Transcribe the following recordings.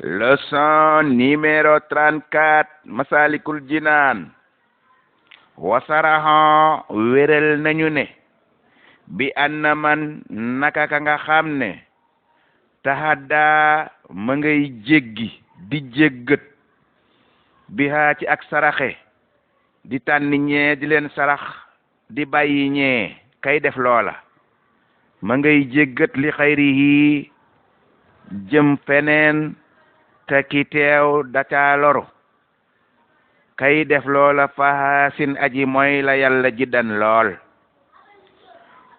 Leçon numéro 34 Masalikul Jinaan. Wasaraha wéral nañu ne bi anna man naka ka nga xam ne tahadda ma ngay jéggi di jéggat bihaa ci ak saraxe di tànn ñee di leen sarax di bàyyi ñee kay def loola ma ngay jéggat li xayrihi jëm feneen te ki teew da caa loru kay def loola fahasin aji mooy la yàlla jiddan lool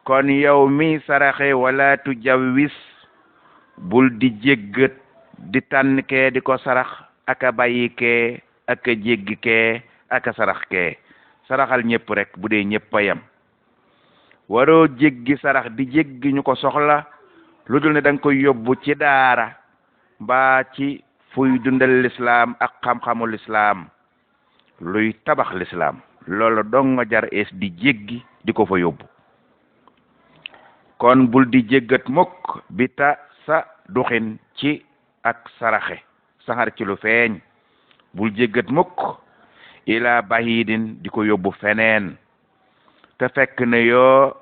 kon yow mi saraxe wala tu jawwis bul di jéggat di tànn kee di ko sarax aka bàyyi kee aka jéggi kee aka sarax kee saraxal ñépp rek bu dee ñépp a yem waroo jéggi sarax di jéggi ñu ko soxla lu dul ne da nga koy yóbbu ci daara mbaa ci fuy dundal lislaam ak xam-xamu lislaam luy tabax lislaam loolu dong nga jar ees di jéggi di ko fa yóbbu kon bul di jéggat mukk bi ta sa duxin ci ak saraxe saxar ci lu feeñ bul jéggat mukk ila bahidin di ko yóbbu feneen te fekk ne yoo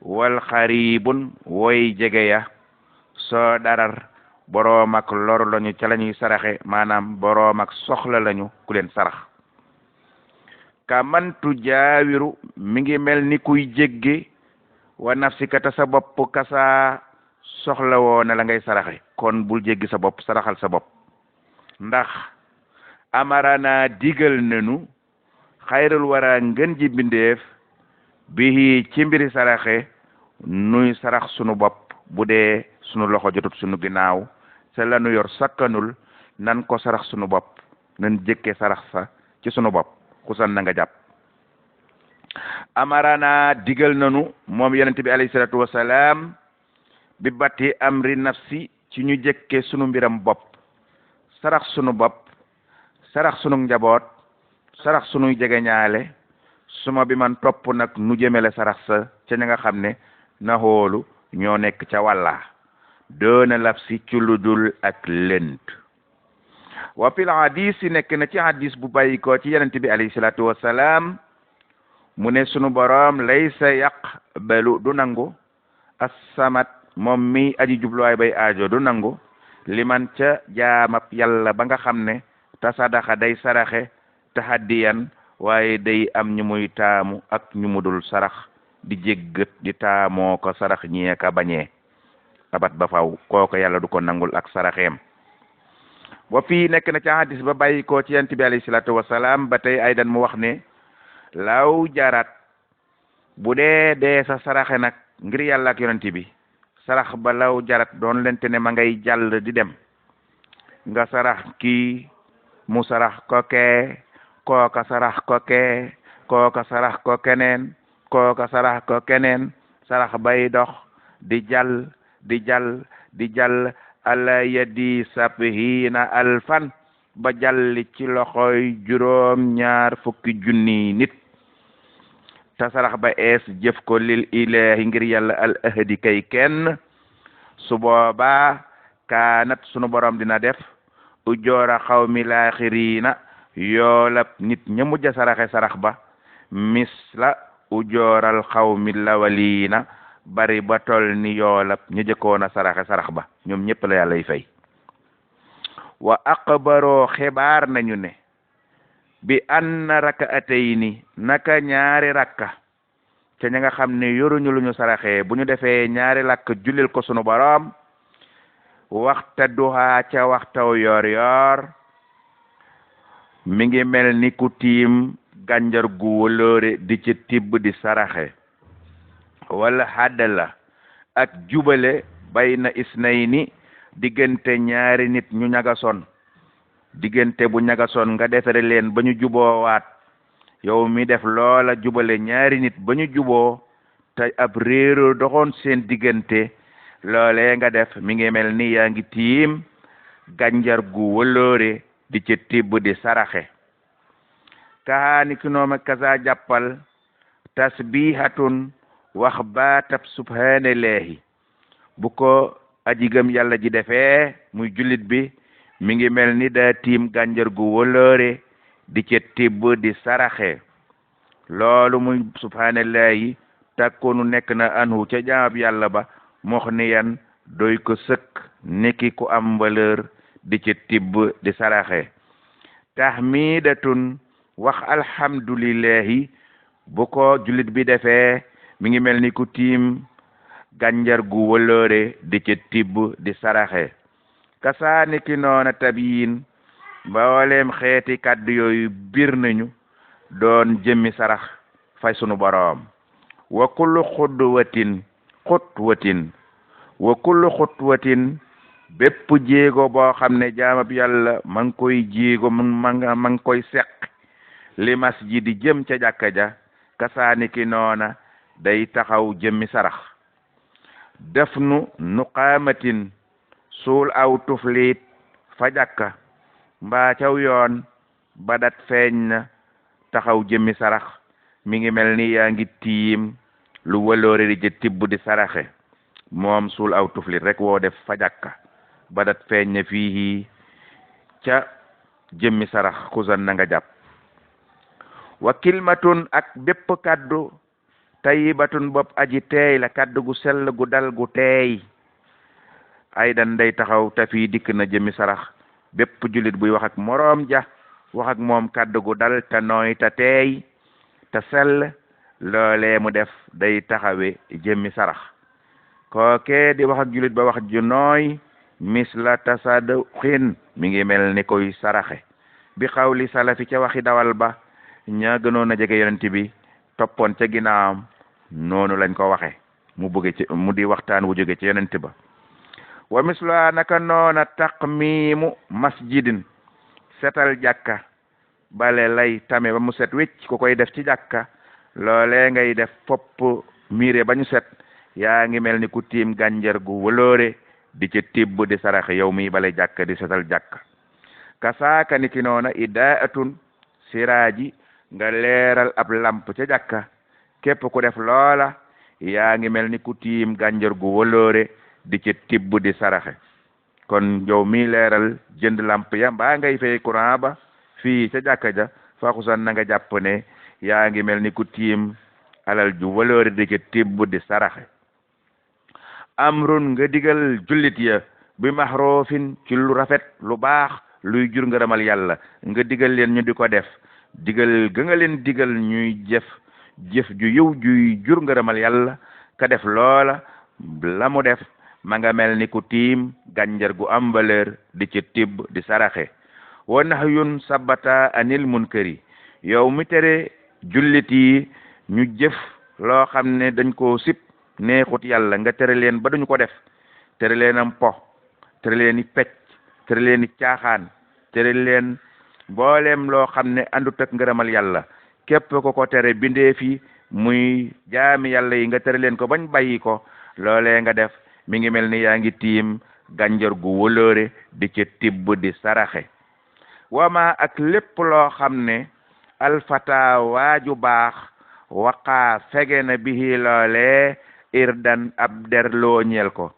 wal xaribun woy jege ya soo darar boroom ak lor lañu ca lañuy saraxe maanaam boroom ak soxla lañu ku leen sarax ka mantu jaawiru mi ngi mel ni kuy jéggi wa nafsika ta sa bopp kasa soxla woo na la ngay saraxe kon bul jéggi sa bopp saraxal sa bopp ndax amarana digal nenu xayrul wara ngën ji bindeef bi ci mbiri saraxe nuy sarax sunu bopp bu dee sunu loxo jotut sunu ginnaaw te lanu yor sakkanul nan ko sarax sunu bopp nan jëkke sarax sa ci sunu bopp xusan na nga jàpp amarana digal nanu moom yonent bi alayhi salatu wasalaam bi batti amri nafsi ci ñu jëkke sunu mbiram bopp sarax sunu bopp sarax sunu njaboot sarax sunuy jegeñaale suma bi man topp nag nu jëmele sarax sa ca ña nga xam ne na xoolu ñoo nekk ca wàlla doona laf si ci ludul ak lënt wa fil hadis nekk na ci hadis bu bàyyi ko ci yonent bi alayhi salatu wasalaam mu ne sunu boroom laysa yaqbalu du nangu as-samat moom mi aji jubluwaay bay aajo du nangu liman ca jaamab yàlla ba nga xam ne tasadaxa day saraxe tahaddiyan waaye day am ñu muy taamu ak ñu mudul sarax di jéggat di taamoo ko sarax ñee ka bañee abat ba faw kooko yàlla du ko nangul ak saraxeem wa fii nekk na ci hadis ba bàyyi ko ci yonent bi alayhi salaatu wasalaam ba tey aydan mu wax ne law jarat bu dee sa saraxe nag ngir yàlla ak yonent bi sarax ba law jarat doon lente ne ma ngay jàll di dem nga sarax kii mu sarax ko kee kooka sarax ko kee kooka sarax ko keneen kooka sarax ko keneen sarax bay dox di jàll di jàll di jàll ala yadi sabhina alfan ba jàlli ci loxoy juróom ñaar fukki junni nit ta sarax ba ees jëf ko lil ilahi ngir yàlla al ahadi kay kenn su boobaa kaanat sunu borom dina def ujoora xawmi laaxirina yoolab nit ña mujj saraxe sarax ba misla ujooral xawmi lawalina bari ba tol ni yoolab ñu jëkkoona saraxe sarax ba ñoom ñëpp la yàllay fay wa aqbaroo xibaar nañu ne bi anna rak'atayni naka ñaari rakka ca ña nga xam ne yoruñu lu ñu saraxee bu ñu defee ñaari rakka julil ko sunu boroom waxta duha ca waxtaw yor yor mi ngi mel ni ku tiim gànjar gu wëlóore di ci tibb di saraxe wala haddala ak jubale bayna isnayni diggante ñaari nit ñu ñagasoon diggante bu ñagasoon nga defare leen ba ñu juboowaat yow mi def loola jubale ñaari nit ba ñu juboo te ab réero doxoon seen diggante loolee nga def mi ngi mel ni yaa ngi tiim gànjar gu wëlóore di ci tibb di saraxe kaani ki nooma kasa jàppal tasbihatun wax baatab subhanallahi bu ko aji gëm yàlla ji defee muy jullit bi mi ngi mel ni daa tiim gànjar gu wëlëre di ca tibb di saraxe loolu muy subhaanallahi takkunu nekk na anhu ca jaamab yàlla ba muxniyan doy ko sëkk niki ku am valeur di ca tibb di saraxe tahmidatun wax alhamdulillahi bu ko jullit bi defee mi ngi mel ni ku tiim gànjar gu wëlëre di ca tibb di saraxe kasaani ki noona tabiyin mbooleem xeeti kàddu yooyu bir nañu doon jëmmi sarax fay sunu boroom wa kullu xutwatin bépp jéego boo xam ne jaamab yàlla ma ngi koy jéego ma ngi koy seq li masjidi jëm ca jàkka ja kasaani ki noona day taxaw jëmmi sarax def nuqaamatin suul aw tufliit fa jàkka mbaa caw yoon badat feeñ na taxaw jëmmi sarax mi ngi mel ni yaa ngi tiim lu wëloore di ja tibb di saraxe moom suul aw tufliit rek woo def fa jàkka badat feeñ na fii ca jëmmi sarax xusan na nga jàpp wa kilmatun ak bépp kaddu tayibatun bopp aji teey la kaddu gu sell gu dal gu teey ay dan day taxaw te fii dikk na jëmi sarax bépp jullit buy wax ak moroom ja wax ak moom kaddu gu dal te nooy te teey te sell loolee mu def day taxawe jëmi sarax kookee di wax ak jullit ba wax ju nooy misla tasaduqin mi ngi mel ni koy saraxe bi xawli salafi ca waxi dawal ba ña gënoon a jege yonent bi toppoon ca ginnaawam noonu lañ ko waxe mu di waxtaan wu jóge ci yonent ba wa misla naka noona taqmiimu masjidin setal jàkka bale lay tame ba mu set wécc ku koy def ci jàkka loolee ngay def fopp miire ba ñu set yaa ngi mel ni ku tiim gànjar gu wëloore di ca tibb di saraxe yow mi bale jàkka di setal jàkka kasaaka ni ki noona idaatun siraaji nga leeral ab lamp ca jàkka képp ku def loola yaa ngi mel ni ku tiim gànjar gu wëloore di ca tibb di saraxe kon yow mi leeral jënd lamp ya mbaa ngay fay courant ba fii ca jàkka ja faxusan na nga jàpp ne yaa ngi mel ni ku tiim alal ju wëloore di ca tibb di saraxe amrun nga digal jullit ya bi maxroofin ci lu rafet lu baax luy jur ngërëmal yàlla nga digal leen ñu di ko def digal ga nga leen digal ñuy jëf ju yiw juy jur ngërëmal yàlla ka def loola la mu def ma nga mel ni ku tiim gànjar gu am valeur di ci tibb di saraxe wa nahyun sabata anil munkari yow mi tere jullit yi ñu jëf loo xam ne dañ koo sip neexut yàlla nga tere leen ba duñu ko def tere leen am po tere leen i pecc tere leen i caaxaan tere leen mbooleem loo xam ne àndut ak ngërëmal yàlla képp ko tere bindee fi muy jaami yàlla yi nga tere leen ko bañ bàyyi ko loolee nga def mi ngi mel ni yaa ngi tiim gànjar gu wëloore di ca tibb di saraxe wama ak lépp loo xam ne alfata waaju baax waqaa fege na bihi loolee irdan ab der loo ñeel ko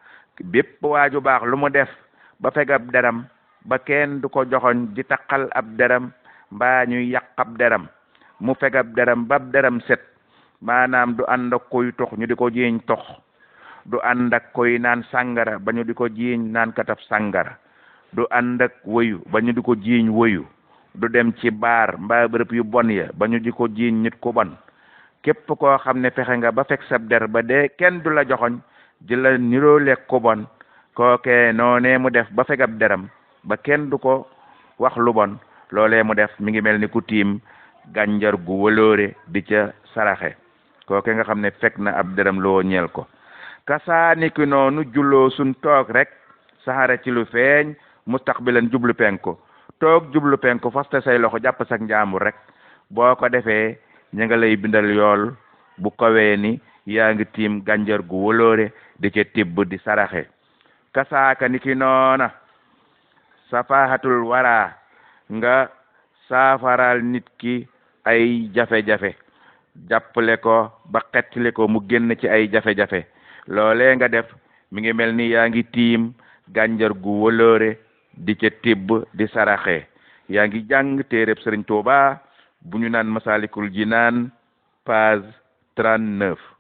bépp waaju baax lu mu def ba feg ab deram ba kenn du ko joxoñ di taqal ab deram mbaa ñuy yàq ab deram mu feg ab deram ba ab deram set maanaam du ànd ak koy tox ñu di ko jiiñ tox du ànd ak koy naan sàngara ba ñu di ko jiiñ naan kataf sàngara du ànd ak wëyu ba ñu di ko jiiñ wëyu du dem ci baar mbaa bërëb yu bon ya ba ñu di ko jiiñ nit ku bon képp koo xam ne fexe nga ba fekk sab der ba dee kenn du la joxoñ di la niroo lekk ku bon kookee noonee mu def ba fekk ab deram ba kenn du ko wax lu bon loolee mu def mi ngi mel ni ku tiim gànjar gu wëloore di ca saraxe kookee nga xam ne fekk na ab deram loo ñeel ko kasaaniki noonu julloo suñ toog rek saxara ci lu feeñ mustaqbilan jublu penku toog jublu penku faste say loxo jàpp sak njaambur rek boo ko defee ña nga lay bindal yool bu kowee ni yaa ngi tiim gànjar gu wëloore di ca tibb di saraxe kasaaka ni ki noona safahatul wara nga saafaral nit ki ay jafe-jafe jàppale ko ba xettali ko mu génn ci ay jafe-jafe loolee nga def mi ngi mel ni yaa ngi tiim gànjar gu wëloore di ca tibb di saraxe yaa ngi jàng téereb Sëriñ Tuuba bu ñu naan Masalikul Jinaan page 39